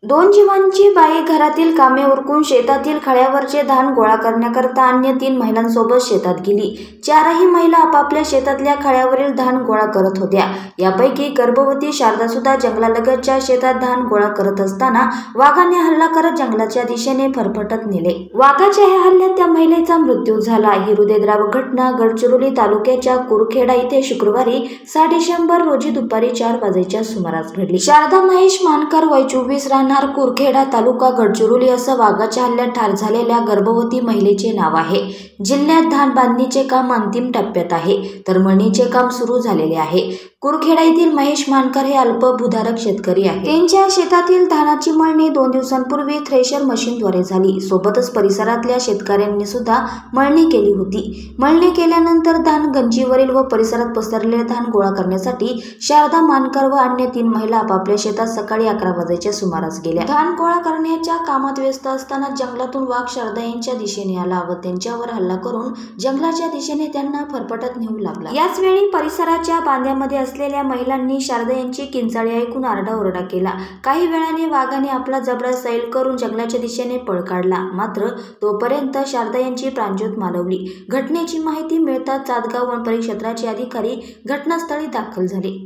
दोन जीवांची बाई घरातील कामे उरकून शेतातील खळ्यावरचे धान गोळा करण्याकरता अन्य 3 महिलांसोबत शेतात गेली। 4ही महिला आपापल्या शेतातल्या खळ्यावरील धान गोळा करत होत्या। यापैकी गर्भवती शारदा सुद्धा जंगलालगतच्या शेतात धान गोळा करत असताना वाघाने हल्ला करत जंगलाच्या दिशेने फरफटत नेले। वाघाच्या या हल्ल्यात त्या महिलेचा मृत्यू झाला। ही हृदयद्रावक घटना गडचिरोली तालुक्याच्या कुरखेडा इथे शुक्रवारी 6 डिसेंबर रोजी दुपारी 4 वाजेच्या सुमारास घडली। शारदा महेश मानकर, वय 24, राहणार कुरखेडा, तालुका गडचिरोली असं वाघाच्या हल्ल्यात ठार झालेल्या गर्भवती महिलेचे नाव आहे। जिल्ह्यात धान बांधणीचे काम अंतिम टप्प्यात आहे, तर मळणीचे काम सुरू झालेले आहे। कुरखेडा येथील महेश मानकर हे अल्पभूधारक शेतकरी आहेत। त्यांच्या शेतातील धानाची मळणी 2 दिवसांपूर्वी थ्रेशर मशीनद्वारे झाली। सोबतच परिसरातल्या शेतकऱ्यांनी सुद्धा मळणी केली होती। मळणी केल्यानंतर धान गंजीवरील व परिसरात पसरलेले धान गोळा करण्यासाठी शारदा मानकर व अन्य 3 महिला आपापल्या शेतात सकाळी 11 वाजेच्या सुमारास गेल्या। धान गोळा करण्याच्या कामात व्यस्त असताना जंगलातून वाघ शारदा यांच्या दिशेने आला व त्यांच्यावर हल्ला करून जंगलाच्या दिशेने त्यांना फरफटत नेऊ लागला। याच वेळी परिसराच्या बांध्यामध्ये असलेल्या महिलांनी शारदा यांची किंचाळी ऐकून आरडाओरडा केला। काही वेळाने वाघाने आपला जबडा सैल करून जंगलाच्या दिशेने पळ काढला, मात्र तोपर्यंत शारदा यांची प्राणज्योत मालवली। घटनेची माहिती मिळताच चातगाव वन परिक्षेत्राचे अधिकारी घटनास्थळी दाखल झाले।